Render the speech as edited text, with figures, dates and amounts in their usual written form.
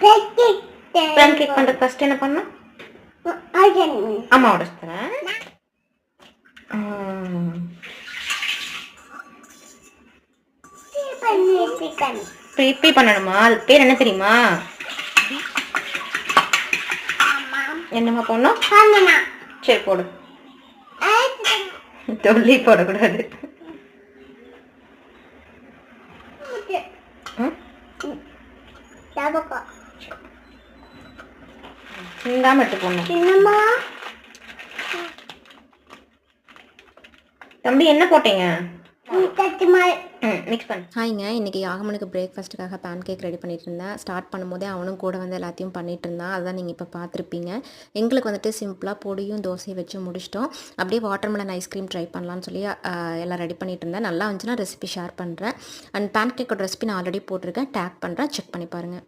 Pan cake பண்ணுறது first என்ன பண்ணணும்? அம்மா உடச்சு தரேன். இப்படி பண்ணணுமா? அது பேர் என்ன தெரியுமா? என்னம்மா போடணும்? சரி போடு. தொல்லி போடக்கூடாது. சிந்தாம எடுத்து போடணும். தம்பி என்ன போட்டீங்க? மிக்ஸ் பண்ணு. ஹாய்ங்க, இன்றைக்கி ஆகமனுக்கு பிரேக்ஃபாஸ்ட்டுக்காக பேன் கேக் ரெடி பண்ணிட்டு இருந்தேன். ஸ்டார்ட் பண்ணும்போதே அவனும் கூட வந்து எல்லாத்தையும் பண்ணிகிட்டு இருந்தான். அதுதான் நீங்கள் இப்போ பார்த்துருப்பீங்க. எங்களுக்கு வந்துட்டு சிம்பிளாக பொடியும் தோசையை வச்சு முடிச்சிட்டோம். அப்படியே வாட்டர்மெலன் ஐஸ்கிரீம் ட்ரை பண்ணலான்னு சொல்லி எல்லாம் ரெடி பண்ணிட்டு இருந்தேன். நல்லா இருந்துச்சுன்னா ரெசிபி ஷேர் பண்ணுறேன். அண்ட் பேன் கேக்கோட ரெசிபி நான் ஆல்ரெடி போட்டிருக்கேன், டேக் பண்ணுறேன், செக் பண்ணி பாருங்கள்.